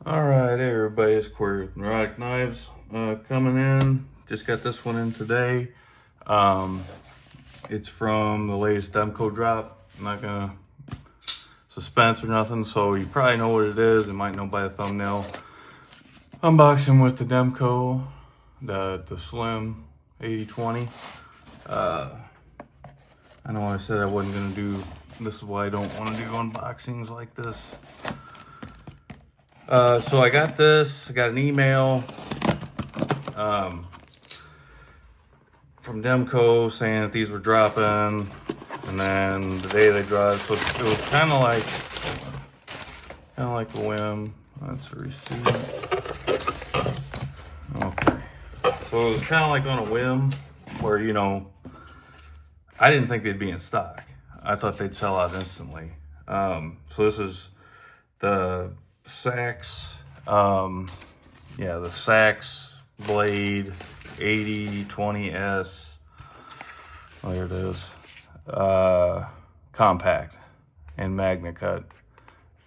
Alright, hey everybody, it's Corey with Neurotic Knives coming in. Just got this one in today. It's from the latest Demco drop. I'm not gonna suspense or nothing, so you probably know what it is. You might know by the thumbnail. Unboxing with the Demco, the Slim AD20. I know I said I wasn't gonna do, this is why I don't want to do unboxings like this. So I got this, I got an email from Demco saying that these were dropping, and then the day they dropped, so it was kind of like a whim. That's a receipt. Okay. So it was kind of like on a whim where, you know, I didn't think they'd be in stock. I thought they'd sell out instantly. So this is the SEAX, the SEAX blade AD20S. Oh, here it is. Compact and magnet cut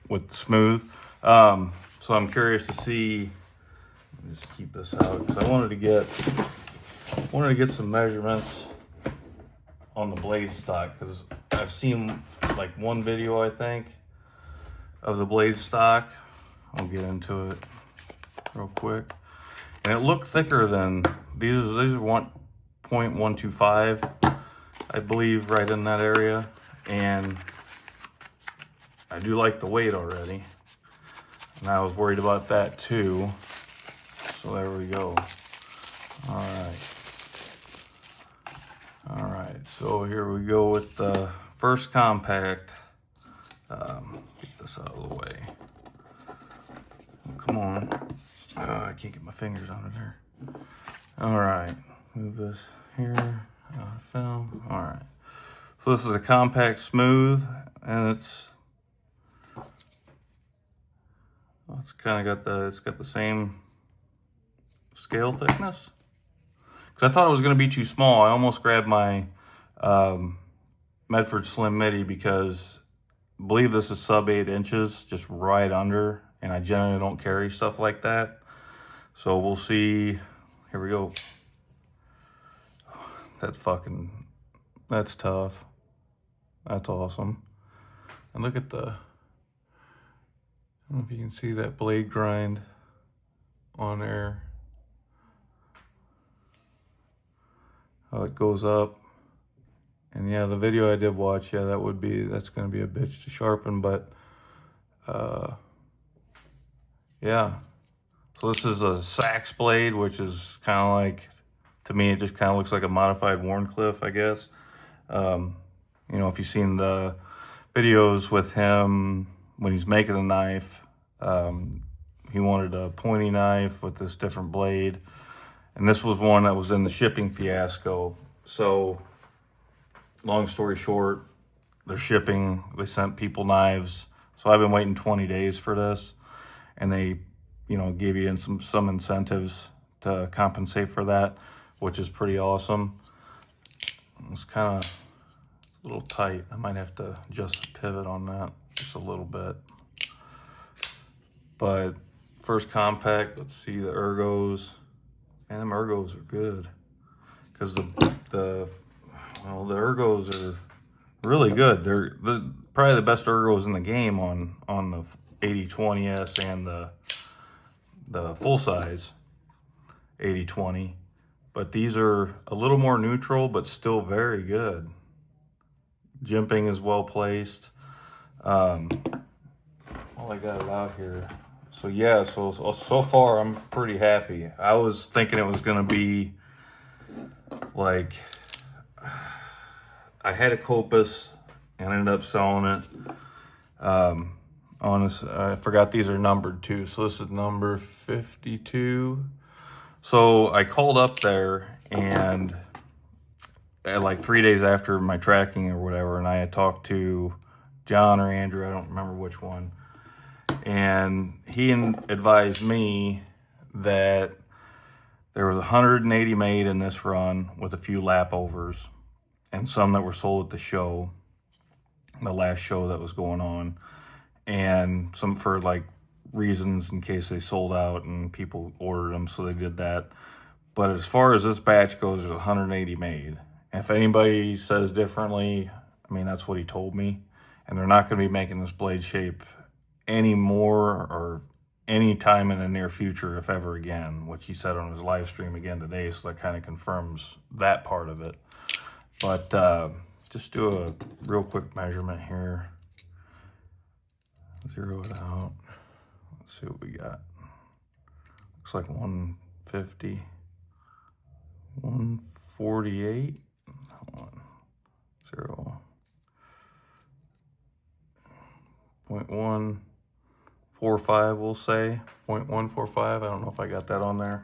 with smooth. So I'm curious to see. Let me just keep this out because I wanted to get some measurements on the blade stock, because I've seen like one video, I think, of the blade stock. I'll get into it real quick. And it looked thicker than these are 1.125, I believe, right in that area. And I do like the weight already. And I was worried about that too. So there we go. All right, so here we go with the first compact. Get this out of the way. Oh, come on. I can't get my fingers on it here. All right, move this here. Film. All right. So this is a compact smooth, and it's kind of got the same scale thickness. Because I thought it was going to be too small. I almost grabbed my Medford Slim Midi, because I believe this is sub 8 inches, just right under, and I generally don't carry stuff like that. So we'll see. Here we go. That's tough. That's awesome. And look at I don't know if you can see that blade grind on there. How it goes up. And yeah, the video I did watch, yeah, that's going to be a bitch to sharpen, but yeah. So this is a SEAX blade, which is kind of like, to me, it just kind of looks like a modified Warncliffe, I guess. You know, if you've seen the videos with him when he's making a knife, he wanted a pointy knife with this different blade. And this was one that was in the shipping fiasco. So, long story short, they're shipping, they sent people knives. So I've been waiting 20 days for this. And they, you know, give you some incentives to compensate for that, which is pretty awesome. It's kind of a little tight. I might have to adjust the pivot on that just a little bit. But first compact, let's see the ergos. Man, them ergos are good, because the ergos are really good. They're probably the best ergos in the game on the AD20S and the full size AD20. But these are a little more neutral, but still very good. Jimping is well placed. Well, I got it out here. So yeah, so far I'm pretty happy. I was thinking it was gonna be like, I had a Copus and ended up selling it. I forgot these are numbered too. So this is number 52. So I called up there, and like 3 days after my tracking or whatever, and I had talked to John or Andrew, I don't remember which one. And he advised me that there was 180 made in this run with a few lap overs, and some that were sold at the show, the last show that was going on, and some for like reasons in case they sold out and people ordered them, so they did that. But as far as this batch goes, there's 180 made. And if anybody says differently, I mean, that's what he told me. And they're not going to be making this blade shape anymore or any time in the near future, if ever again, which he said on his live stream again today. So that kind of confirms that part of it. But just do a real quick measurement here. Zero it out. Let's see what we got. Looks like 150. 148. Hold on. 0.145, we'll say. 0.145. I don't know if I got that on there.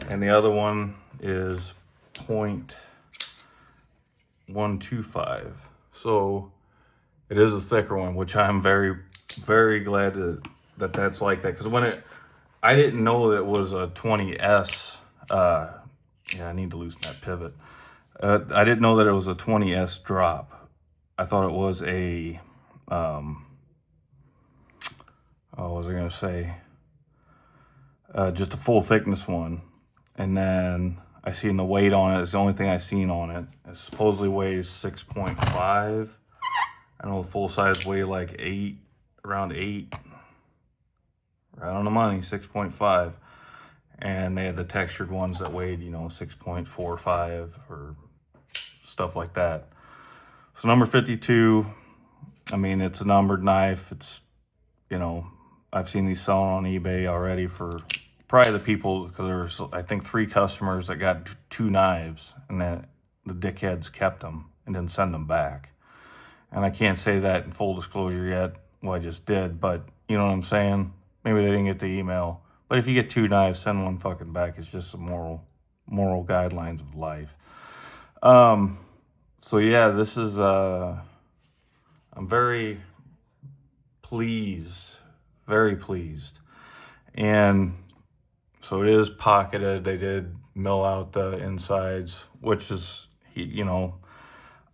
And the other one is 0.125. So it is a thicker one, which I'm very, very glad that that's like that. Because I didn't know that it was a 20S. Yeah, I need to loosen that pivot. I didn't know that it was a 20S drop. I thought it was a, what was I going to say? Just a full thickness one. And then I seen the weight on it. It's the only thing I seen on it. It supposedly weighs 6.5. I know the full size weigh like 8, around 8. Right on the money, 6.5. And they had the textured ones that weighed, 6.45 or stuff like that. So number 52, I mean, it's a numbered knife. It's, I've seen these selling on eBay already for probably the people, because there's, I think, 3 customers that got 2 knives, and then the dickheads kept them and didn't send them back. And I can't say that in full disclosure yet. Well, I just did, but you know what I'm saying? Maybe they didn't get the email. But if you get 2 knives, send one fucking back. It's just some moral guidelines of life. So yeah, this is, I'm very pleased. Very pleased. And so it is pocketed. They did mill out the insides, which is,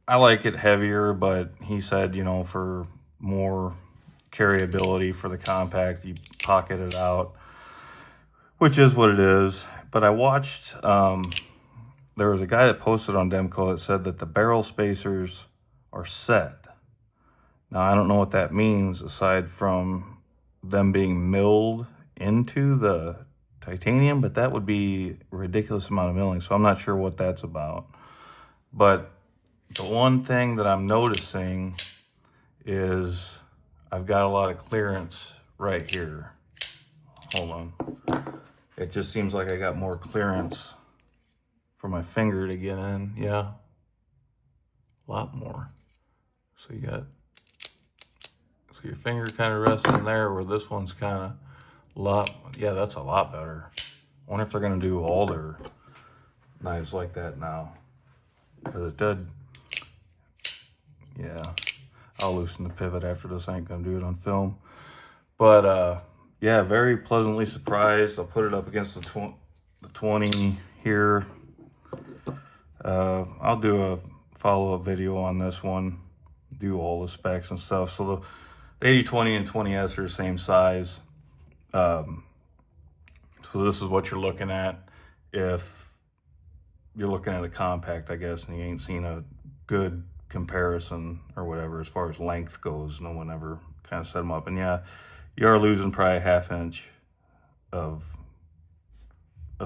I like it heavier, but he said, for more carryability for the compact, you pocket it out, which is what it is. But I watched, there was a guy that posted on Demco that said that the barrel spacers are set. Now, I don't know what that means aside from them being milled into the titanium, but that would be a ridiculous amount of milling, so I'm not sure what that's about. But the one thing that I'm noticing is I've got a lot of clearance right here. Hold on. It just seems like I got more clearance for my finger to get in. Yeah, a lot more. So your finger kind of rests in there, where this one's kind of yeah, that's a lot better. I wonder if they're going to do all their knives like that now, because it did. Yeah, I'll loosen the pivot after this. I ain't going to do it on film. But yeah, very pleasantly surprised. I'll put it up against the 20 here. I'll do a follow-up video on this one, do all the specs and stuff. So the AD20 and 20S are the same size. So this is what you're looking at if you're looking at a compact, I guess, and you ain't seen a good comparison or whatever as far as length goes. No one ever kind of set them up. And yeah, you are losing probably a 1/2 inch of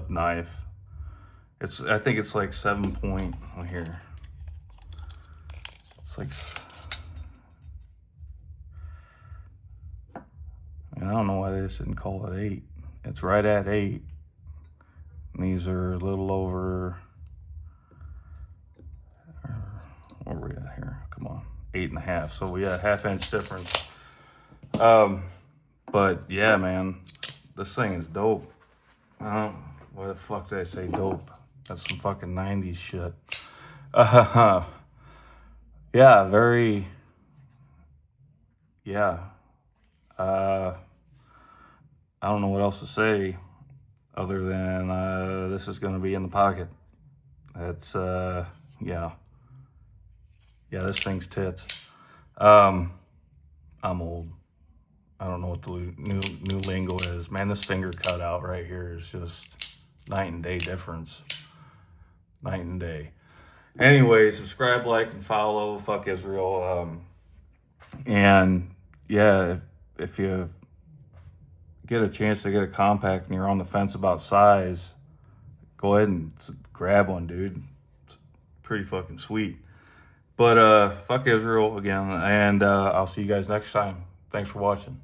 knife. I think it's like 7 point, here. It's like, and I don't know why they just didn't call it 8. It's right at 8. And these are a little over, where are we at here? Come on, 8.5. So we got a 1/2 inch difference. But yeah, man, this thing is dope. Why the fuck did I say dope? That's some fucking 90s shit. Yeah, very, yeah. I don't know what else to say other than this is going to be in the pocket. That's, yeah. Yeah, this thing's tits. I'm old. I don't know what the new lingo is. Man, this finger cutout right here is just night and day difference. Night and day. Anyway, subscribe, like, and follow. Fuck Israel. And yeah, if you get a chance to get a compact and you're on the fence about size, go ahead and grab one, dude. It's pretty fucking sweet. But fuck Israel again, and I'll see you guys next time. Thanks for watching.